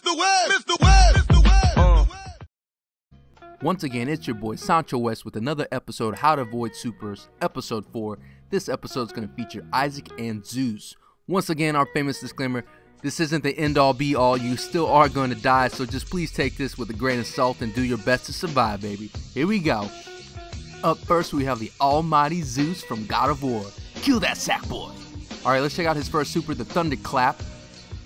Mr. West. Once again, it's your boy Sancho West with another episode of How to Avoid Supers, episode 4. This episode is going to feature Isaac and Zeus. Once again, our famous disclaimer, this isn't the end-all be-all, you still are going to die, so just please take this with a grain of salt and do your best to survive, baby. Here we go. Up first, we have the almighty Zeus from God of War. Kill that sack boy. Alright, let's check out his first super, the Thunderclap.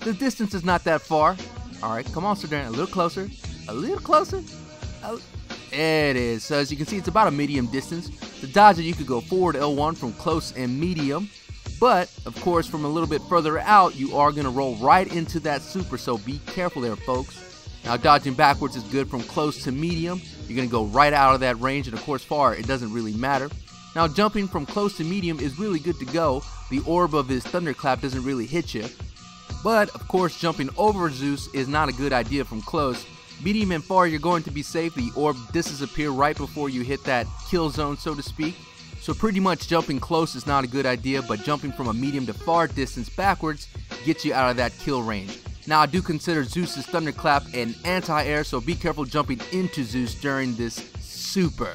The distance is not that far. Alright, come on, Sir Dan, a little closer. A little closer. There it is. So as you can see, it's about a medium distance. To dodge it, you could go forward L1 from close and medium. But, of course, from a little bit further out, you are going to roll right into that super. So be careful there, folks. Now, dodging backwards is good from close to medium. You're going to go right out of that range. And, of course, far, it doesn't really matter. Now, jumping from close to medium is really good to go. The orb of his Thunderclap doesn't really hit you. But, of course, jumping over Zeus is not a good idea from close. Medium and far, you're going to be safe. The orb disappears right before you hit that kill zone, so to speak. So pretty much jumping close is not a good idea, but jumping from a medium to far distance backwards gets you out of that kill range. Now, I do consider Zeus's Thunderclap an anti-air, so be careful jumping into Zeus during this super.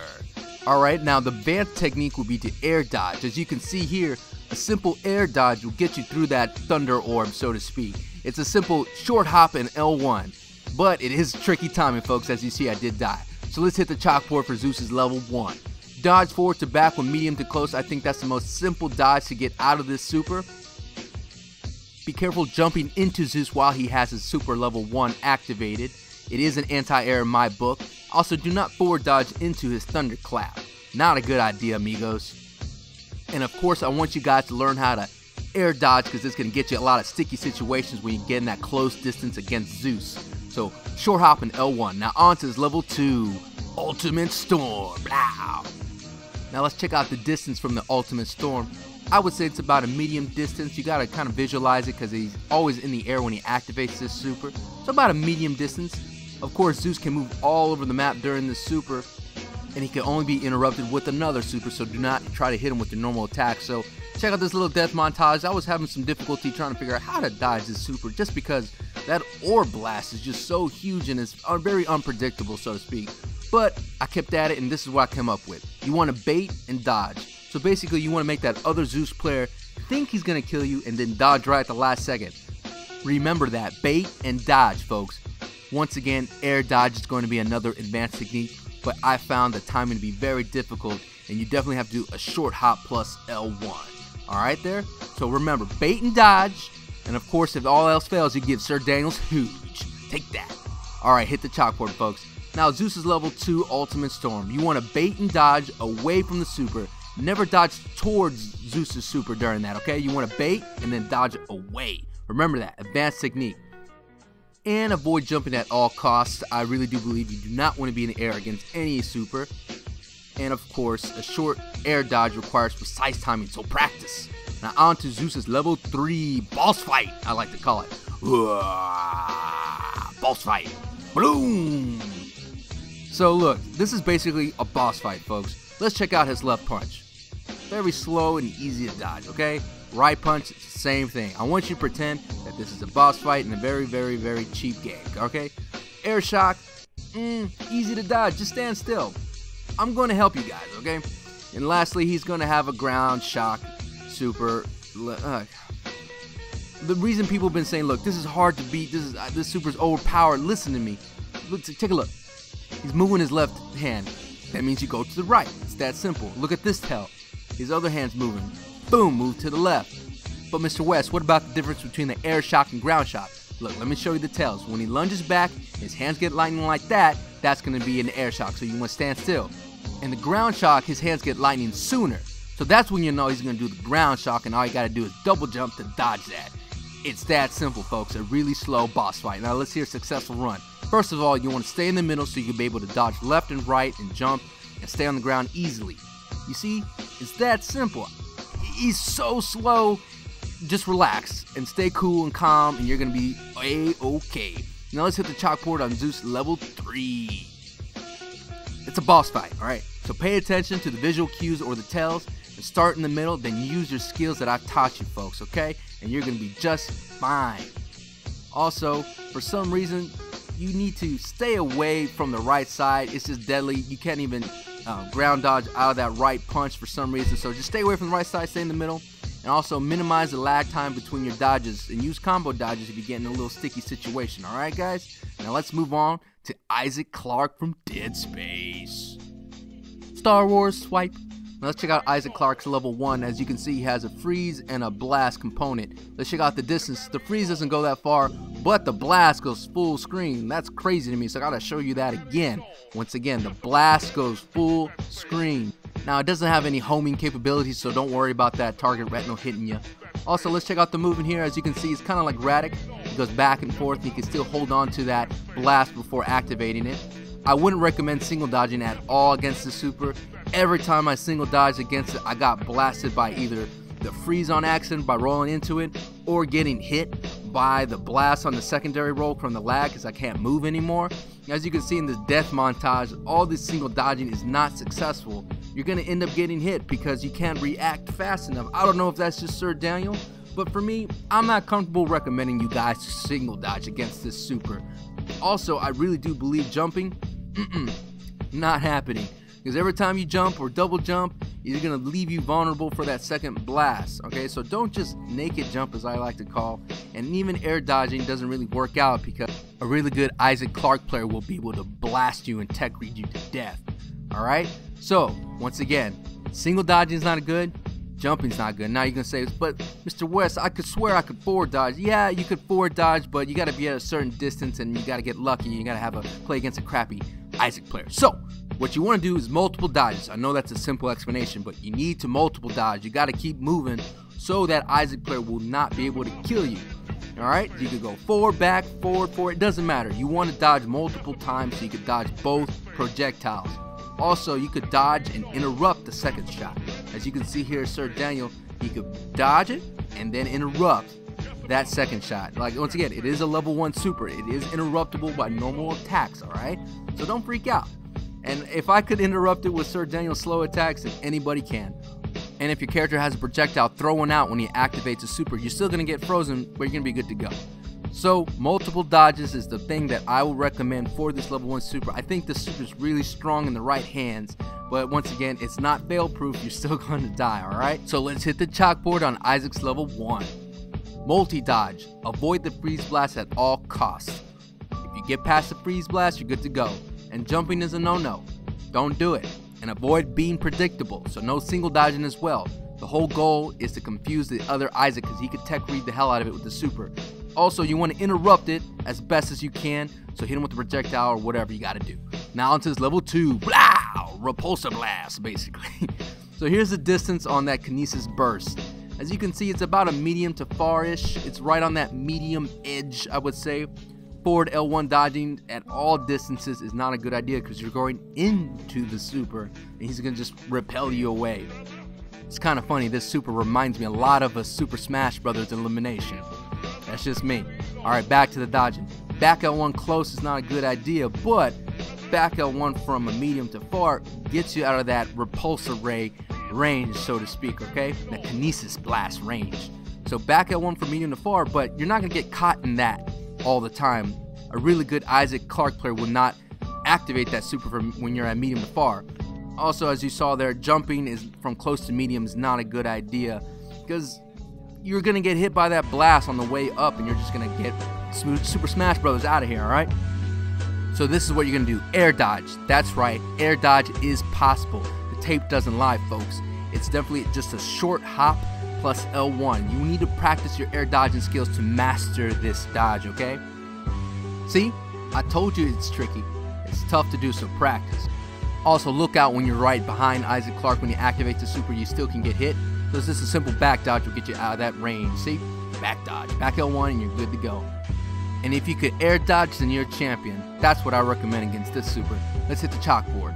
Alright, now the advanced technique will be to air dodge. As you can see here, a simple air dodge will get you through that thunder orb, so to speak. It's a simple short hop in L1. But it is tricky timing, folks. As you see, I did die. So let's hit the chalkboard for Zeus's level 1. Dodge forward to back when medium to close. I think that's the most simple dodge to get out of this super. Be careful jumping into Zeus while he has his super level 1 activated. It is an anti-air in my book. Also, do not forward dodge into his Thunderclap. Not a good idea, amigos. And of course, I want you guys to learn how to air dodge, because it's going to get you a lot of sticky situations when you get in that close distance against Zeus. So, short hop in L1. Now on to his level 2, Ultimate Storm. Blah. Now let's check out the distance from the Ultimate Storm. I would say it's about a medium distance. You got to kind of visualize it because he's always in the air when he activates this super. So about a medium distance. Of course, Zeus can move all over the map during this super, and he can only be interrupted with another super, so do not try to hit him with your normal attack. So check out this little death montage. I was having some difficulty trying to figure out how to dodge this super just because that orb blast is just so huge and it's very unpredictable, so to speak. But I kept at it, and this is what I came up with. You want to bait and dodge. So basically, you want to make that other Zeus player think he's going to kill you and then dodge right at the last second. Remember that. Bait and dodge, folks. Once again, air dodge is going to be another advanced technique, but I found the timing to be very difficult, and you definitely have to do a short hop plus L1. Alright there? So remember, bait and dodge. And of course, if all else fails, you give Sir Daniel's huge. Take that. Alright, hit the chalkboard, folks. Now, Zeus's level 2 Ultimate Storm. You want to bait and dodge away from the super. Never dodge towards Zeus's super during that, okay? You want to bait and then dodge away. Remember that. Advanced technique. And avoid jumping at all costs. I really do believe you do not want to be in the air against any super. And of course, a short air dodge requires precise timing, so practice. Now on to Zeus's level 3 boss fight, I like to call it. Boss fight. Boom! So look, this is basically a boss fight, folks. Let's check out his left punch. Very slow and easy to dodge, okay? Right punch, it's the same thing. I want you to pretend that this is a boss fight in a very, very, very cheap game, okay? Air shock, easy to dodge, just stand still. I'm going to help you guys, okay? And lastly, he's going to have a ground shock super. The reason people have been saying, look, this is hard to beat, this super's overpowered, listen to me. Look, take a look. He's moving his left hand. That means you go to the right. It's that simple. Look at this tail. His other hand's moving. Boom, move to the left. But Mr. West, what about the difference between the air shock and ground shock? Look, let me show you the tails. When he lunges back, his hands get lightning like that, that's going to be an air shock, so you want to stand still. And the ground shock, his hands get lightning sooner. So that's when you know he's going to do the ground shock, and all you got to do is double jump to dodge that. It's that simple, folks. A really slow boss fight. Now let's hear a successful run. First of all, you want to stay in the middle so you can be able to dodge left and right and jump and stay on the ground easily. You see, it's that simple. He's so slow. Just relax and stay cool and calm, and you're going to be A-okay. Now let's hit the chalkboard on Zeus level 3. It's a boss fight, alright? So pay attention to the visual cues or the tells, and start in the middle, then use your skills that I've taught you, folks, okay? And you're going to be just fine. Also, for some reason, you need to stay away from the right side. It's just deadly. You can't even ground dodge out of that right punch for some reason. So just stay away from the right side, stay in the middle. And also minimize the lag time between your dodges and use combo dodges if you get in a little sticky situation. Alright guys, now let's move on to Isaac Clarke from Dead Space. Star Wars swipe. Now let's check out Isaac Clarke's level 1. As you can see, he has a freeze and a blast component. Let's check out the distance. The freeze doesn't go that far, but the blast goes full screen. That's crazy to me, so I gotta show you that again. Once again, the blast goes full screen. Now, it doesn't have any homing capabilities, so don't worry about that target retinal hitting you. Also, let's check out the movement here. As you can see, it's kind of like Radek. It goes back and forth. You can still hold on to that blast before activating it. I wouldn't recommend single dodging at all against the super. Every time I single dodged against it, I got blasted by either the freeze on accident by rolling into it, or getting hit by the blast on the secondary roll from the lag because I can't move anymore. As you can see in this death montage, all this single dodging is not successful. You're going to end up getting hit because you can't react fast enough. I don't know if that's just Sir Daniel, but for me, I'm not comfortable recommending you guys to single dodge against this super. Also, I really do believe jumping, not happening. Because every time you jump or double jump, it's going to leave you vulnerable for that second blast. Okay, so don't just naked jump, as I like to call. And even air dodging doesn't really work out because a really good Isaac Clarke player will be able to blast you and tech read you to death. Alright, so once again, single dodging is not good, jumping's not good. Now you're going to say, but Mr. West, I could swear I could forward dodge. Yeah, you could forward dodge, but you got to be at a certain distance and you got to get lucky. You got to have a play against a crappy Isaac player. So what you want to do is multiple dodges. I know that's a simple explanation, but you need to multiple dodge. You got to keep moving so that Isaac player will not be able to kill you. Alright, you could go forward, back, forward, it doesn't matter. You want to dodge multiple times so you could dodge both projectiles. Also, you could dodge and interrupt the second shot. As you can see here, Sir Daniel, he could dodge it and then interrupt that second shot. Like, once again, it is a level 1 super. It is interruptible by normal attacks, alright? So don't freak out. And if I could interrupt it with Sir Daniel's slow attacks, then anybody can. And if your character has a projectile throwing out when he activates a super, you're still going to get frozen, but you're going to be good to go. So, multiple dodges is the thing that I would recommend for this level 1 super. I think this super is really strong in the right hands, but once again, it's not fail-proof. You're still going to die, alright? So let's hit the chalkboard on Isaac's level 1. Multi-dodge. Avoid the freeze blast at all costs. If you get past the freeze blast, you're good to go. And jumping is a no-no. Don't do it. And avoid being predictable, so no single dodging as well. The whole goal is to confuse the other Isaac because he could tech read the hell out of it with the super. Also, you want to interrupt it as best as you can, so hit him with the projectile or whatever you gotta do. Now onto his level 2, Blow! Repulsion blast, basically. So here's the distance on that kinesis burst. As you can see, it's about a medium to far-ish. It's right on that medium edge, I would say. Forward L1 dodging at all distances is not a good idea because you're going into the super and he's going to just repel you away. It's kind of funny, this super reminds me a lot of a Super Smash Bros. Elimination. That's just me. Alright, back to the dodging. Back L1 close is not a good idea, but back L1 from a medium to far gets you out of that repulsor ray range, so to speak, okay? That kinesis blast range. So back L1 from medium to far, but you're not going to get caught in that all the time. A really good Isaac Clarke player will not activate that super from when you're at medium to far. Also, as you saw there, jumping is from close to medium is not a good idea because you're going to get hit by that blast on the way up and you're just going to get Super Smash Bros. Out of here, alright? So this is what you're going to do. Air dodge. That's right. Air dodge is possible. The tape doesn't lie, folks. It's definitely just a short hop plus L1. You need to practice your air dodging skills to master this dodge, okay? See? I told you it's tricky. It's tough to do, so practice. Also, look out when you're right behind Isaac Clarke. When you activate the super, you still can get hit. So it's just a simple back dodge will get you out of that range. See? Back dodge. Back L1 and you're good to go. And if you could air dodge, then you're a champion. That's what I recommend against this super. Let's hit the chalkboard.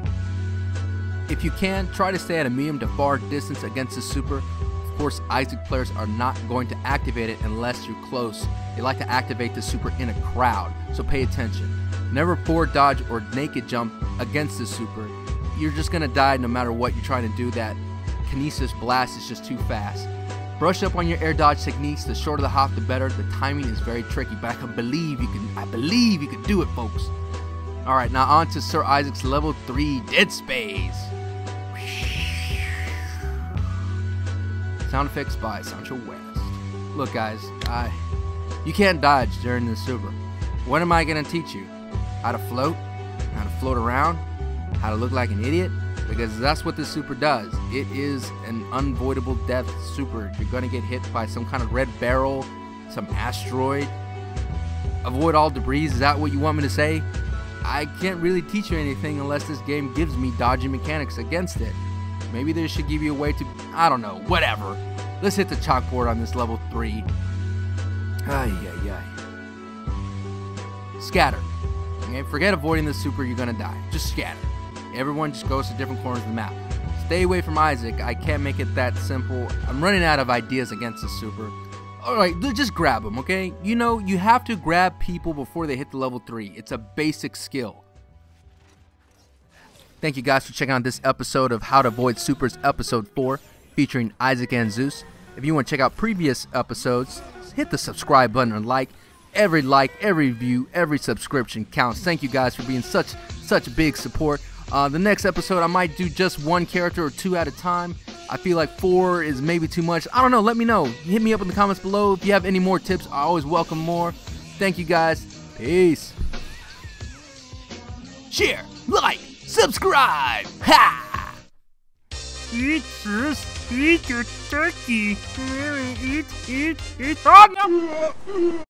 If you can, try to stay at a medium to far distance against the super. Of course, Isaac players are not going to activate it unless you're close. They like to activate the super in a crowd, so pay attention. Never forward dodge or naked jump against the super. You're just going to die no matter what you're trying to do. That kinesis blast is just too fast. Brush up on your air dodge techniques. The shorter the hop, the better. The timing is very tricky, but I believe you can do it, folks. Alright, now on to Sir Isaac's level 3 Dead Space. Sound effects by Mr.West. Look guys, you can't dodge during this super. What am I gonna teach you? How to float? How to float around? How to look like an idiot? Because that's what this super does. It is an unavoidable death super. You're gonna get hit by some kind of red barrel, some asteroid. Avoid all debris, is that what you want me to say? I can't really teach you anything unless this game gives me dodging mechanics against it. Maybe they should give you a way to, I don't know, whatever. Let's hit the chalkboard on this level 3. Scatter. Okay, forget avoiding the super, you're gonna die. Just scatter. Everyone just goes to different corners of the map. Stay away from Isaac. I can't make it that simple. I'm running out of ideas against the super. Alright, just grab him, okay? You know, you have to grab people before they hit the level 3. It's a basic skill. Thank you guys for checking out this episode of How to Avoid Supers episode 4 featuring Isaac and Zeus. If you want to check out previous episodes, hit the subscribe button and like, every view, every subscription counts. Thank you guys for being such big support. The next episode I might do just 1 character or 2 at a time. I feel like 4 is maybe too much. I don't know, let me know. Hit me up in the comments below if you have any more tips. I always welcome more. Thank you guys. Peace. Share, like, subscribe. Ha! Eat first, eat your turkey. Eat. Oh, no.